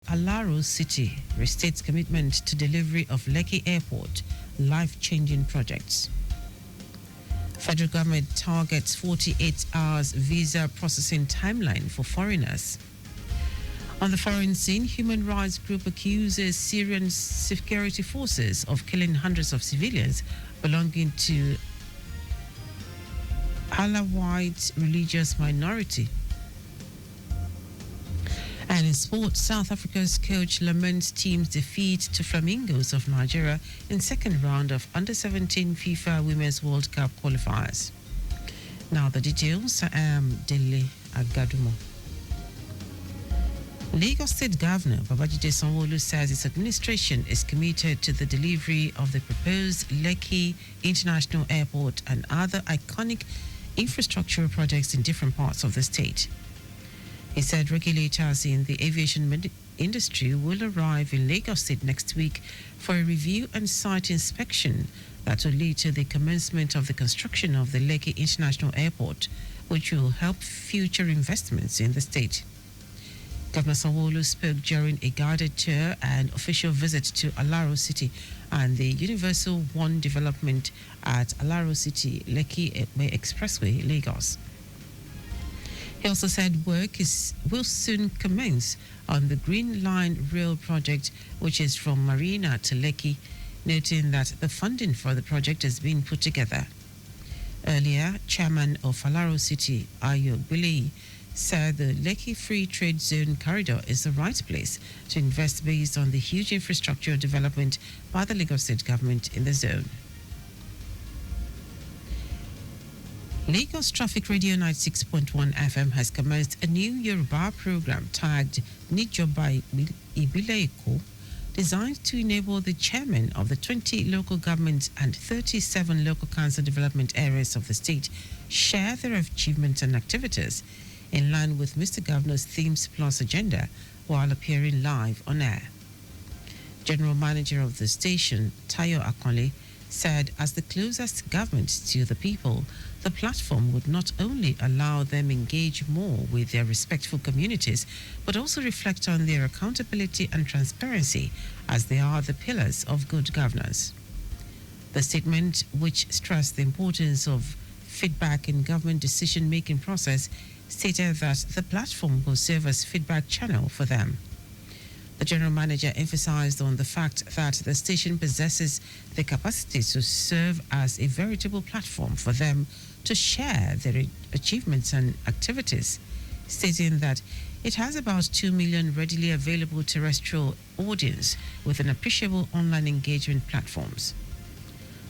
Alaro City restates commitment to delivery of Lekki Airport life-changing projects. Federal government targets 48 hours visa processing timeline for foreigners. On the foreign scene, human rights group accuses Syrian security forces of killing hundreds of civilians belonging to Alawite religious minority. And in sports, South Africa's coach laments team's defeat to Flamingos of Nigeria in second round of Under-17 FIFA Women's World Cup qualifiers. Now the details. I am Dele Agadumo. Lagos State Governor Babajide Sanwo-Olu says its administration is committed to the delivery of the proposed Lekki International Airport and other iconic infrastructure projects in different parts of the state. He said regulators in the aviation industry will arrive in Lagos State next week for a review and site inspection that will lead to the commencement of the construction of the Lekki International Airport, which will help future investments in the state. Governor Sanwo-Olu spoke during a guided tour and official visit to Alaro City and the Universal One development at Alaro City, Lekki Expressway, Lagos. He also said work will soon commence on the Green Line Rail project, which is from Marina to Lekki, noting that the funding for the project is being put together. Earlier, Chairman of Alaro City, Ayo Bilei, said the Lekki Free Trade Zone corridor is the right place to invest based on the huge infrastructure development by the Lagos State government in the zone. Lagos Traffic Radio 96.1 FM has commenced a new Yoruba program tagged Nijoba Ibile Eko, designed to enable the chairman of the 20 local governments and 37 local council development areas of the state share their achievements and activities in line with Mr. Governor's Themes Plus agenda while appearing live on air. General Manager of the station, Tayo Akonle, said as the closest government to the people, the platform would not only allow them engage more with their respectful communities, but also reflect on their accountability and transparency as they are the pillars of good governance. The statement, which stressed the importance of feedback in government decision-making process, stated that the platform will serve as feedback channel for them. The general manager emphasized on the fact that the station possesses the capacity to serve as a veritable platform for them to share their achievements and activities, stating that it has about 2 million readily available terrestrial audience with an appreciable online engagement platforms.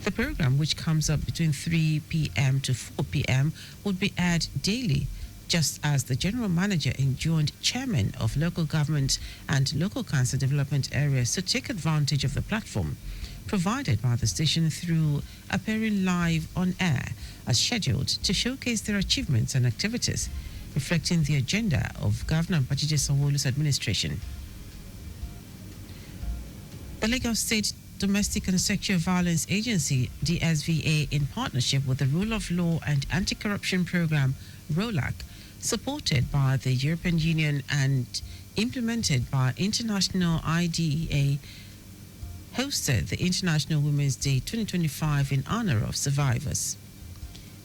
The program, which comes up between 3 p.m. to 4 p.m., would be aired daily, just as the general manager enjoined chairmen of local government and local council development areas to take advantage of the platform provided by the station through appearing live on air as scheduled to showcase their achievements and activities, reflecting the agenda of Governor Babajide Sanwo-Olu's administration. The Lagos State Domestic and Sexual Violence Agency, DSVA, in partnership with the Rule of Law and Anti-Corruption Program, ROLAC, supported by the European Union and implemented by International IDEA, hosted the International Women's Day 2025 in honor of survivors.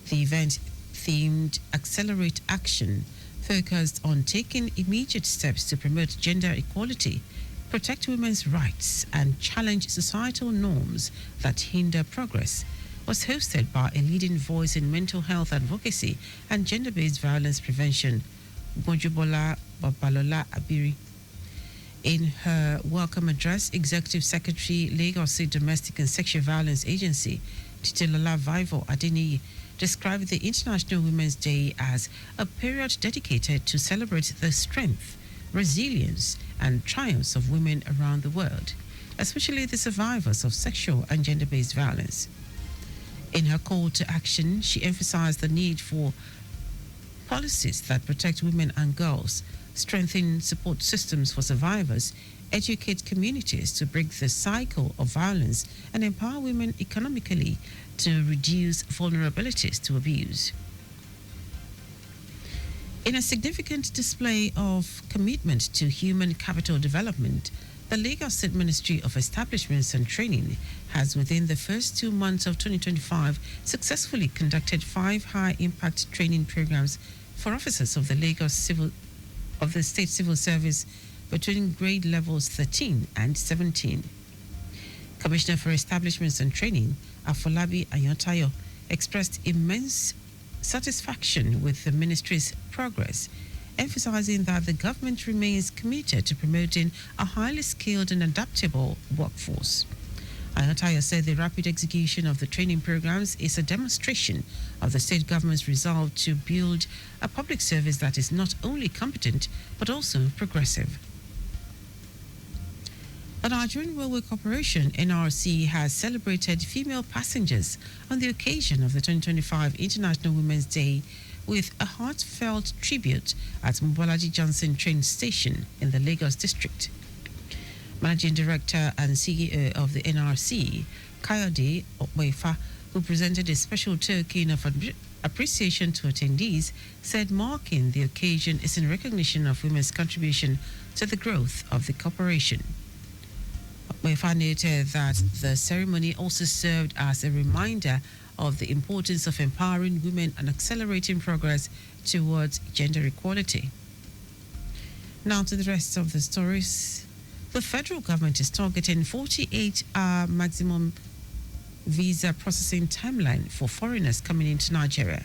The event, themed Accelerate Action, focused on taking immediate steps to promote gender equality, protect women's rights, and challenge societal norms that hinder progress, was hosted by a leading voice in mental health advocacy and gender-based violence prevention, Mojubola Babalola Abiri. In her welcome address, Executive Secretary, Lagos State Domestic and Sexual Violence Agency, Titilola Vivo Adeniyi, described the International Women's Day as a period dedicated to celebrate the strength, resilience, and triumphs of women around the world, especially the survivors of sexual and gender-based violence. In her call to action, she emphasized the need for policies that protect women and girls, strengthen support systems for survivors, educate communities to break the cycle of violence, and empower women economically to reduce vulnerabilities to abuse. In a significant display of commitment to human capital development, the Lagos State Ministry of Establishments and Training has, within the first 2 months of 2025, successfully conducted 5 high-impact training programs for officers of the State Civil Service between grade levels 13 and 17. Commissioner for Establishments and Training, Afolabi Ayotayo, expressed immense satisfaction with the ministry's progress, emphasizing that the government remains committed to promoting a highly skilled and adaptable workforce. Ayotayo said the rapid execution of the training programs is a demonstration of the state government's resolve to build a public service that is not only competent but also progressive. The Nigerian Railway Corporation, NRC, has celebrated female passengers on the occasion of the 2025 International Women's Day with a heartfelt tribute at Mobolaji Johnson train station in the Lagos district. Managing Director and CEO of the NRC, Kayode Okwefa, who presented a special token of appreciation to attendees, said marking the occasion is in recognition of women's contribution to the growth of the corporation. Okwefa noted that the ceremony also served as a reminder of the importance of empowering women and accelerating progress towards gender equality. Now to the rest of the stories. The federal government is targeting 48-hour maximum visa processing timeline for foreigners coming into Nigeria.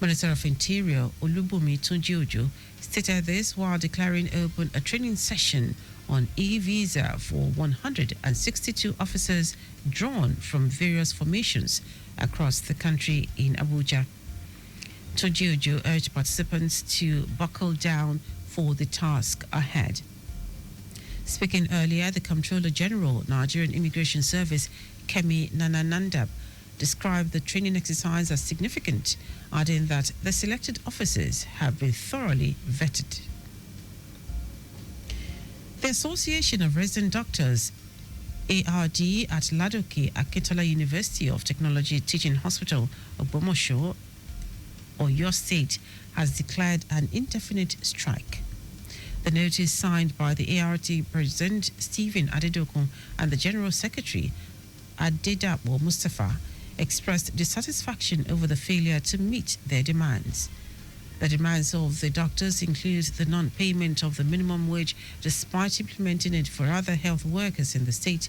Minister of Interior Olubunmi Tunji-Ojo stated this while declaring open a training session on e-visa for 162 officers drawn from various formations across the country in Abuja. Tunji-Ojo urged participants to buckle down for the task ahead. Speaking earlier, the Comptroller General, Nigerian Immigration Service, Kemi Nananandab, described the training exercise as significant, adding that the selected officers have been thoroughly vetted. The Association of Resident Doctors, ARD, at Ladoke Akintola University of Technology Teaching Hospital, Ogbomoso, Oyo State, has declared an indefinite strike. The notice signed by the ART President Stephen Adedokun and the General Secretary Adedapo Mustafa expressed dissatisfaction over the failure to meet their demands. The demands of the doctors include the non-payment of the minimum wage despite implementing it for other health workers in the state,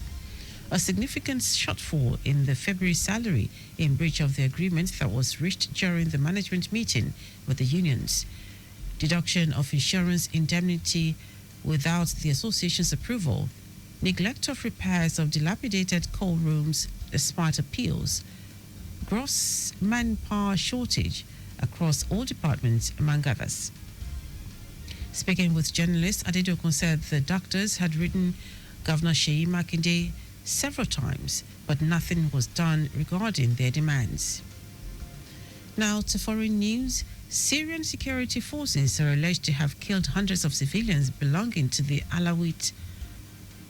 a significant shortfall in the February salary in breach of the agreement that was reached during the management meeting with the unions, deduction of insurance indemnity without the association's approval, neglect of repairs of dilapidated coal rooms despite appeals, gross manpower shortage across all departments, among others. Speaking with journalists, Adedokun said the doctors had written Governor Seyi Makinde several times, but nothing was done regarding their demands. Now to foreign news. Syrian security forces are alleged to have killed hundreds of civilians belonging to the Alawite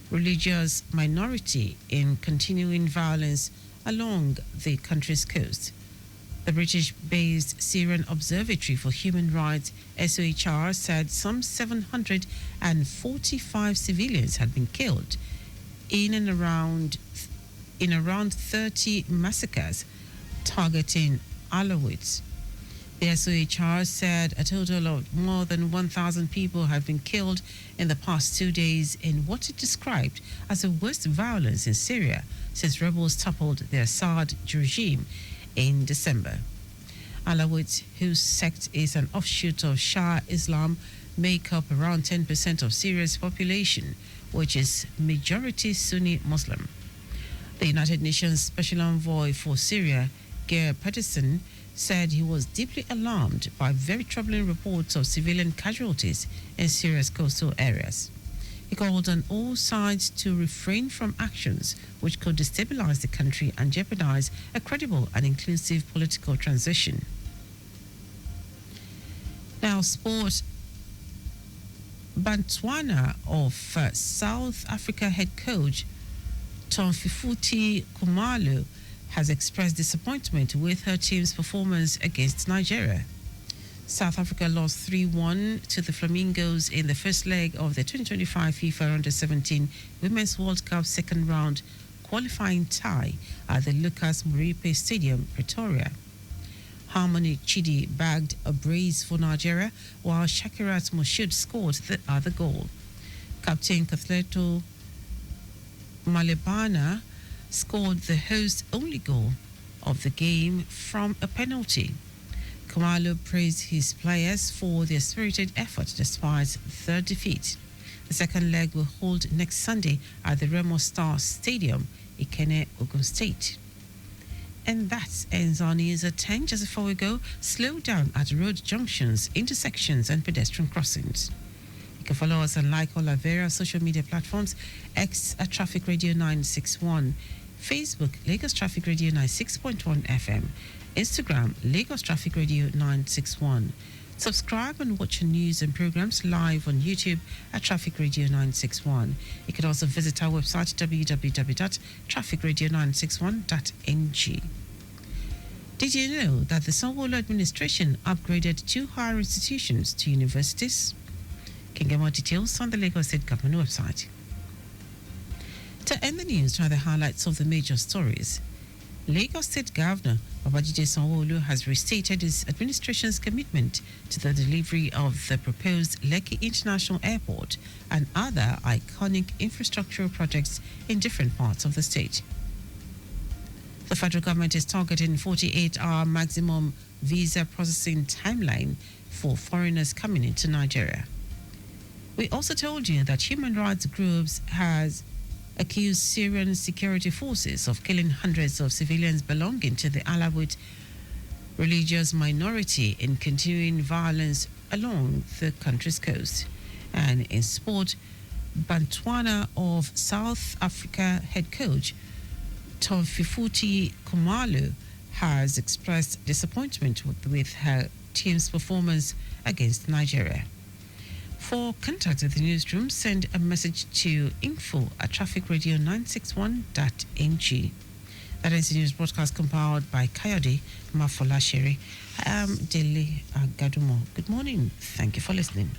religious minority in continuing violence along the country's coast. The British-based Syrian Observatory for Human Rights, SOHR, said some 745 civilians had been killed in around 30 massacres targeting Alawites. The SOHR said a total of more than 1,000 people have been killed in the past 2 days in what it described as the worst violence in Syria since rebels toppled the Assad regime in December. Alawites, whose sect is an offshoot of Shia Islam, make up around 10% of Syria's population, which is majority Sunni Muslim. The United Nations Special Envoy for Syria, Geir Pedersen, said he was deeply alarmed by very troubling reports of civilian casualties in Syria's coastal areas. He called on all sides to refrain from actions which could destabilize the country and jeopardize a credible and inclusive political transition. Now, sport. Botswana of South Africa head coach Tomfifuti Khumalo has expressed disappointment with her team's performance against Nigeria. South Africa lost 3-1 to the Flamingos in the first leg of the 2025 FIFA Under-17 Women's World Cup second round qualifying tie at the Lucas Muripe Stadium, Pretoria. Harmony Chidi bagged a brace for Nigeria, while Shakirat Moshood scored the other goal. Captain Kathleto Malebana scored the host's only goal of the game from a penalty. Kamalo praised his players for their spirited effort despite their defeat. The second leg will hold next Sunday at the Remo Star Stadium, Ikene, Ogun State. And that ends our news at 10. Just before we go, slow down at road junctions, intersections and pedestrian crossings. You can follow us and like all our various social media platforms. X at Traffic Radio 961. Facebook, Lagos Traffic Radio 96.1 FM. Instagram, Lagos Traffic Radio 961. Subscribe and watch our news and programs live on YouTube at Traffic Radio 961. You can also visit our website www.trafficradio961.ng. Did you know that the Sanwo-Olu administration upgraded 2 higher institutions to universities? You can get more details on the Lagos State Government website. To end the news, try the highlights of the major stories. Lagos State Governor Babajide Sanwo-Olu has restated his administration's commitment to the delivery of the proposed Lekki International Airport and other iconic infrastructural projects in different parts of the state. The federal government is targeting 48-hour maximum visa processing timeline for foreigners coming into Nigeria. We also told you that human rights groups has accused Syrian security forces of killing hundreds of civilians belonging to the Alawite religious minority in continuing violence along the country's coast. And in sport, Bantwana of South Africa head coach Tofifuti Kumalo has expressed disappointment with her team's performance against Nigeria. For contact with the newsroom, send a message to info@trafficradio961.ng. That is the news broadcast compiled by Kayode Mafolashiri. I am Dele Agadumo. Good morning. Thank you for listening.